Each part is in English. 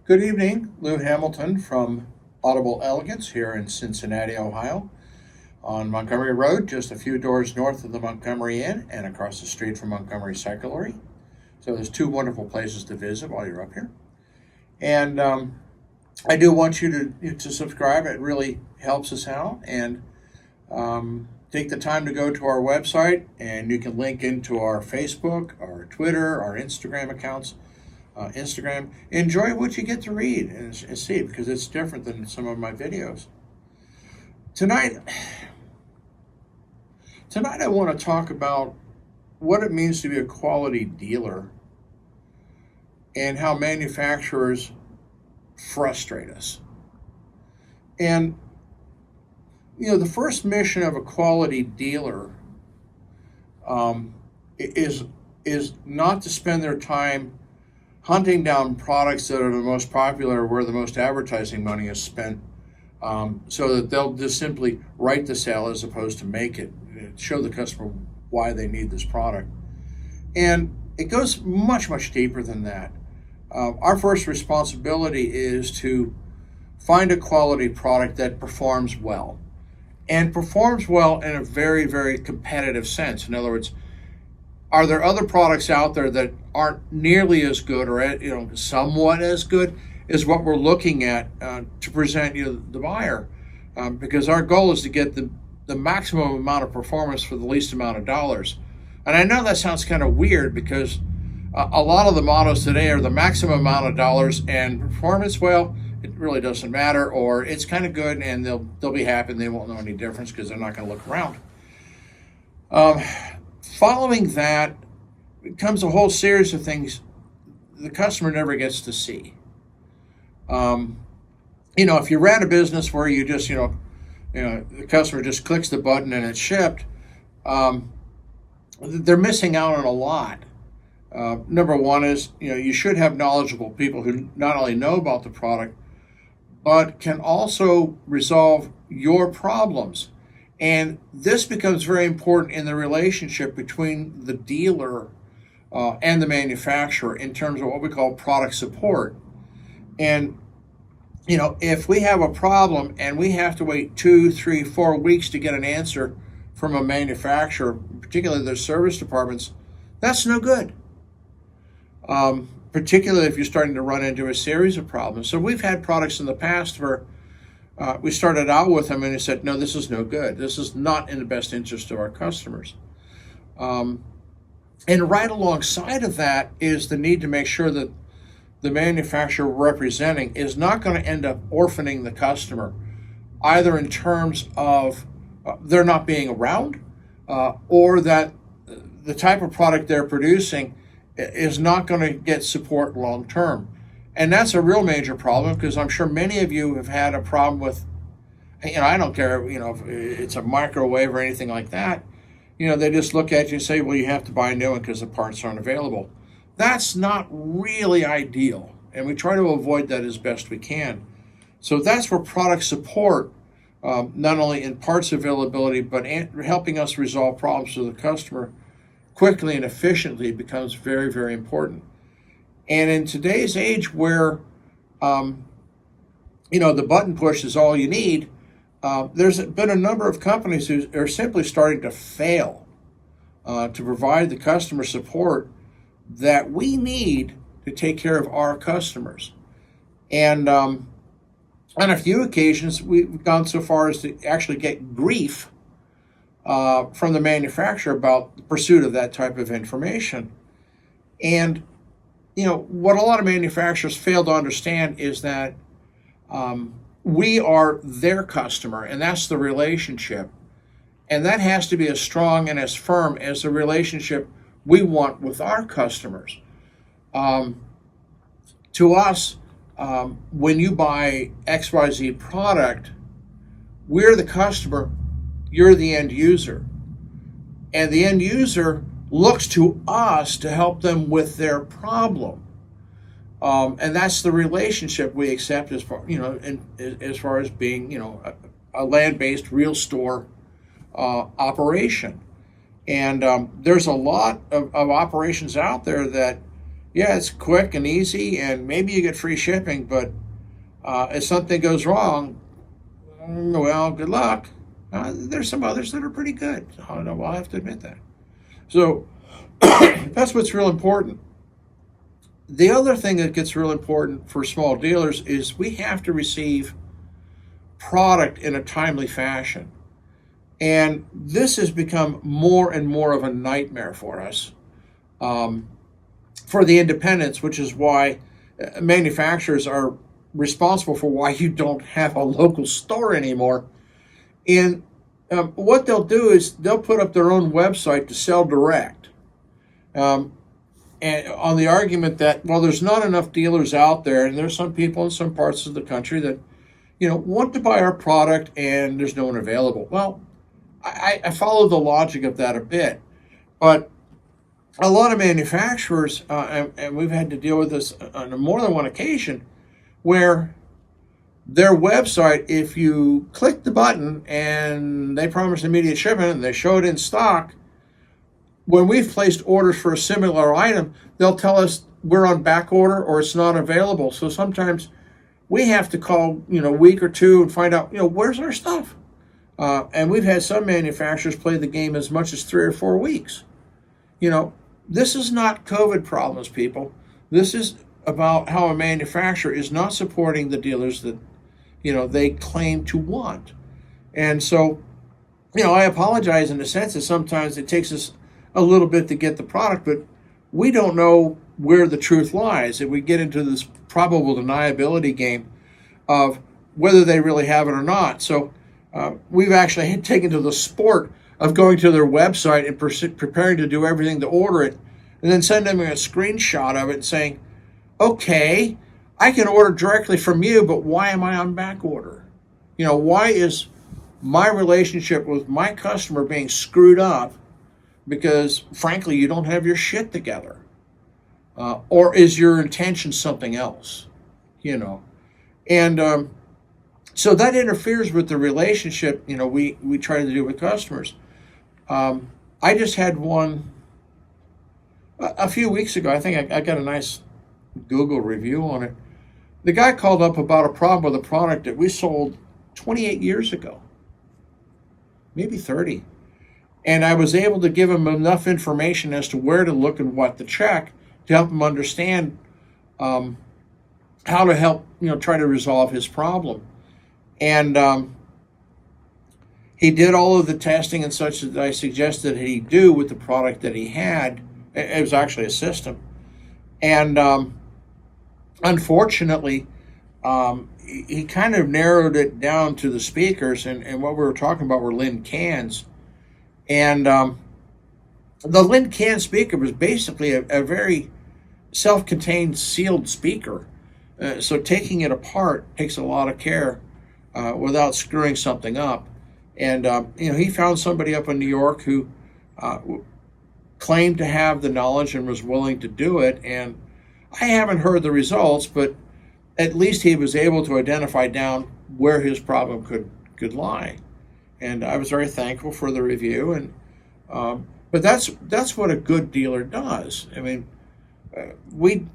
Good evening, Lou Hamilton from Audible Elegance here in Cincinnati, Ohio, on Montgomery Road, just a few doors north of the Montgomery Inn and across the street from Montgomery Cyclery. So there's two wonderful places to visit while you're up here. And I do want you to subscribe. It really helps us out. And take the time to go to our website, and you can link into our Facebook, our Twitter, our Instagram accounts. Instagram. Enjoy what you get to read and see, because it's different than some of my videos. Tonight I want to talk about what it means to be a quality dealer and how manufacturers frustrate us. And the first mission of a quality dealer is not to spend their time hunting down products that are the most popular, where the most advertising money is spent, so that they'll just simply write the sale as opposed to make it, show the customer why they need this product. And it goes much, much deeper than that. Our first responsibility is to find a quality product that performs well, and performs well in a very, very competitive sense. In other words, are there other products out there that aren't nearly as good, or somewhat as good as what we're looking at to present the buyer? Because our goal is to get the maximum amount of performance for the least amount of dollars. And I know that sounds kind of weird, because a lot of the mottos today are the maximum amount of dollars and performance. Well, it really doesn't matter, or it's kind of good and they'll be happy and they won't know any difference because they're not going to look around. Following that comes a whole series of things the customer never gets to see. If you ran a business where you just, the customer just clicks the button and it's shipped, they're missing out on a lot. Number one is, you should have knowledgeable people who not only know about the product, but can also resolve your problems. And this becomes very important in the relationship between the dealer and the manufacturer in terms of what we call product support. And, if we have a problem and we have to wait 2, 3, 4 weeks to get an answer from a manufacturer, particularly their service departments, that's no good. Particularly if you're starting to run into a series of problems. So we've had products in the past where we started out with them and they said, no, this is no good. This is not in the best interest of our customers. And right alongside of that is the need to make sure that the manufacturer we're representing is not going to end up orphaning the customer, either in terms of they're not being around, or that the type of product they're producing is not going to get support long term. And that's a real major problem, because I'm sure many of you have had a problem with, I don't care, if it's a microwave or anything like that. They just look at you and say, well, you have to buy a new one because the parts aren't available. That's not really ideal, and we try to avoid that as best we can. So that's where product support, not only in parts availability, but helping us resolve problems with the customer quickly and efficiently, becomes very, very important. And in today's age where, the button push is all you need, there's been a number of companies who are simply starting to fail to provide the customer support that we need to take care of our customers. And on a few occasions, we've gone so far as to actually get grief from the manufacturer about the pursuit of that type of information. And what a lot of manufacturers fail to understand is that we are their customer, and that's the relationship. And that has to be as strong and as firm as the relationship we want with our customers. To us, when you buy XYZ product, we're the customer, you're the end user. And the end user looks to us to help them with their problem. And that's the relationship we accept as far, as far as being, a land-based real store operation. And there's a lot of operations out there that Yeah, it's quick and easy, and maybe you get free shipping, but if something goes wrong, well, good luck. There's some others that are pretty good. I'll have to admit that. So that's what's real important. The other thing that gets real important for small dealers is we have to receive product in a timely fashion. And this has become more and more of a nightmare for us, um, for the independents, which is why manufacturers are responsible for why you don't have a local store anymore. And what they'll do is they'll put up their own website to sell direct. Um, and on the argument that, well, there's not enough dealers out there, and there's some people in some parts of the country that want to buy our product and there's no one available. Well, I follow the logic of that a bit, but a lot of manufacturers, and we've had to deal with this on more than one occasion, where their website, if you click the button and they promise immediate shipment and they show it in stock, when we've placed orders for a similar item, they'll tell us we're on back order or it's not available. So sometimes we have to call, a week or two and find out, where's our stuff? And we've had some manufacturers play the game as much as 3 or 4 weeks. This is not COVID problems, people. This is about how a manufacturer is not supporting the dealers that, they claim to want. And so, I apologize in the sense that sometimes it takes us a little bit to get the product, but we don't know where the truth lies. If we get into this probable deniability game of whether they really have it or not. So we've actually taken to the sport of going to their website and preparing to do everything to order it, and then send them a screenshot of it and saying, okay, I can order directly from you, but why am I on back order? Why is my relationship with my customer being screwed up because, frankly, you don't have your shit together? Or is your intention something else? And so that interferes with the relationship, we try to do with customers. I just had one a few weeks ago. I think I got a nice Google review on it. The guy called up about a problem with a product that we sold 28 years ago, maybe 30. And I was able to give him enough information as to where to look and what to check to help him understand how to help, try to resolve his problem. And he did all of the testing and such that I suggested he do with the product that he had. It was actually a system. And unfortunately, he kind of narrowed it down to the speakers, and what we were talking about were Lin cans. And the Lin can speaker was basically a very self-contained sealed speaker. So taking it apart takes a lot of care without screwing something up. And he found somebody up in New York who claimed to have the knowledge and was willing to do it. And I haven't heard the results, but at least he was able to identify down where his problem could lie. And I was very thankful for the review. And but that's what a good dealer does. I mean, we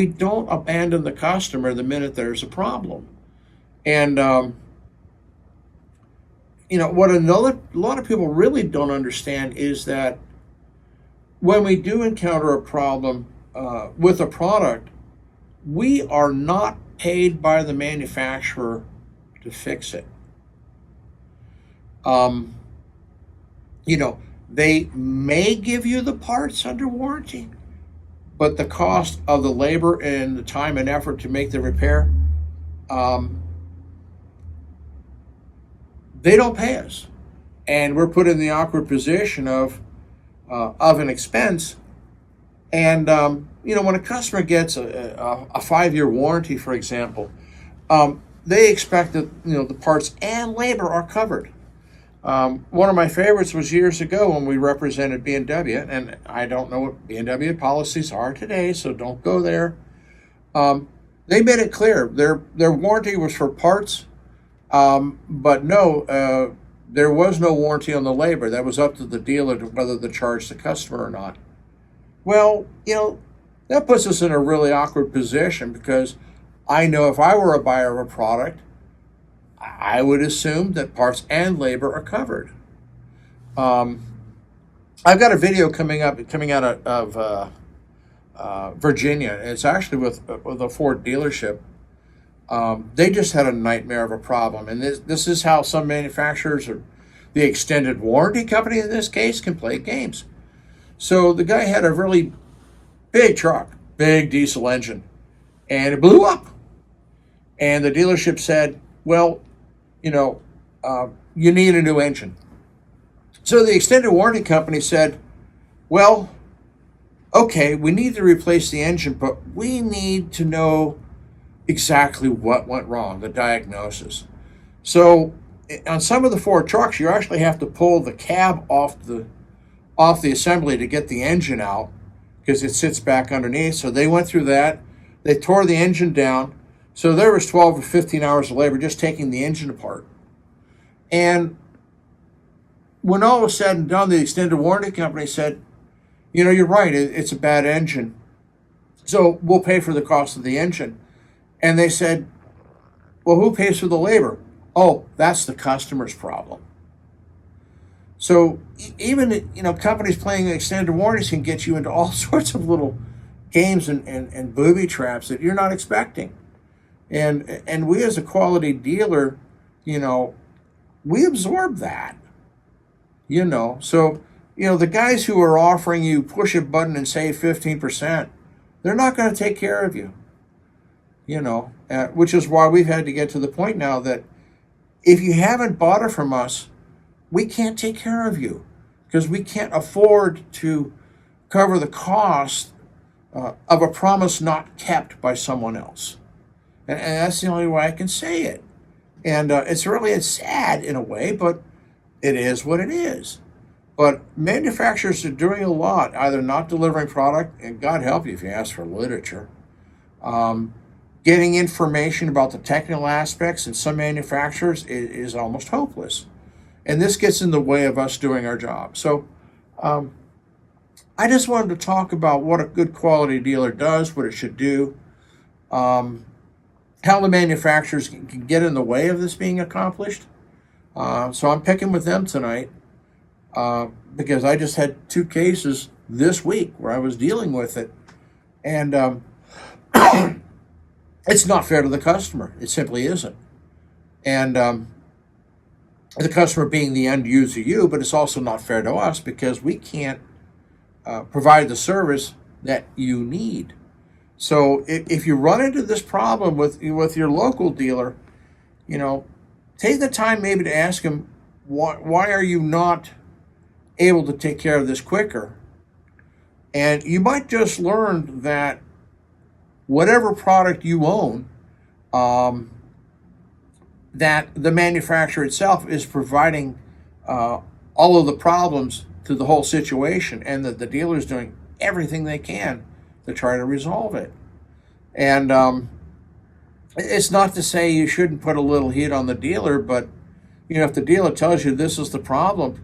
don't abandon the customer the minute there's a problem. And what a lot of people really don't understand is that when we do encounter a problem with a product, we are not paid by the manufacturer to fix it. They may give you the parts under warranty, but the cost of the labor and the time and effort to make the repair, they don't pay us. And we're put in the awkward position of an expense. And, when a customer gets a 5-year warranty, for example, they expect that, the parts and labor are covered. One of my favorites was years ago when we represented B&W, and I don't know what B&W policies are today, so don't go there. They made it clear their warranty was for parts, but no, there was no warranty on the labor. That was up to the dealer to whether to charge the customer or not. Well, that puts us in a really awkward position, because I know if I were a buyer of a product, I would assume that parts and labor are covered. Um, I've got a video coming out of Virginia. It's actually with a Ford dealership. They just had a nightmare of a problem, and this is how some manufacturers, or the extended warranty company in this case, can play games. So the guy had a really big truck, big diesel engine, and it blew up. And the dealership said, well, you need a new engine. So the extended warranty company said, well, okay, we need to replace the engine, but we need to know exactly what went wrong, the diagnosis. So on some of the Ford trucks, you actually have to pull the cab off the assembly to get the engine out, because it sits back underneath. So they went through that. They tore the engine down. So there was 12 or 15 hours of labor just taking the engine apart. And when all was said and done, the extended warranty company said, you're right, it's a bad engine, so we'll pay for the cost of the engine. And they said, well, who pays for the labor? Oh, that's the customer's problem. So even, companies playing extended warranties can get you into all sorts of little games and booby traps that you're not expecting. And we as a quality dealer, we absorb that. So, the guys who are offering you push a button and save 15%, they're not going to take care of you. Which is why we've had to get to the point now that if you haven't bought it from us, we can't take care of you, because we can't afford to cover the cost of a promise not kept by someone else. And that's the only way I can say it. And it's sad in a way, but it is what it is. But manufacturers are doing a lot, either not delivering product, and God help you if you ask for literature, getting information about the technical aspects in some manufacturers is almost hopeless. And this gets in the way of us doing our job. So I just wanted to talk about what a good quality dealer does, what it should do, how the manufacturers can get in the way of this being accomplished. So I'm picking with them tonight because I just had 2 cases this week where I was dealing with it. And it's not fair to the customer. It simply isn't. And the customer being the end user, but it's also not fair to us because we can't provide the service that you need. So if you run into this problem with your local dealer, take the time maybe to ask him, why are you not able to take care of this quicker? And you might just learn that whatever product you own, that the manufacturer itself is providing all of the problems to the whole situation, and that the dealer is doing everything they can to try to resolve it. And it's not to say you shouldn't put a little heat on the dealer, but if the dealer tells you this is the problem,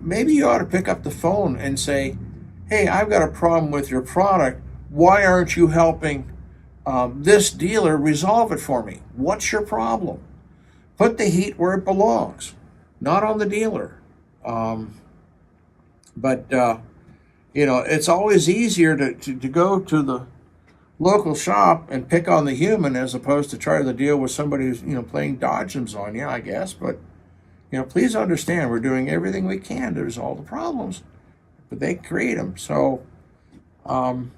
maybe you ought to pick up the phone and say, hey, I've got a problem with your product. Why aren't you helping this dealer resolve it for me? What's your problem? Put the heat where it belongs, not on the dealer. But it's always easier to go to the local shop and pick on the human as opposed to try to deal with somebody who's playing dodgems on you, I guess. But please understand, we're doing everything we can to resolve the problems, but they create them. So the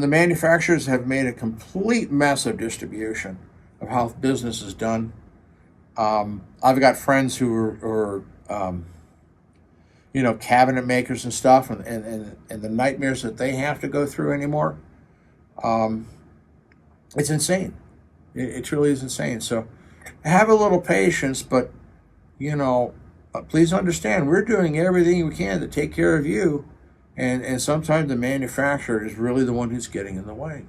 manufacturers have made a complete mess of distribution of how business is done. I've got friends who are cabinet makers and stuff, and the nightmares that they have to go through anymore. It's insane. It truly is insane. So have a little patience, but please understand, we're doing everything we can to take care of you, and sometimes the manufacturer is really the one who's getting in the way.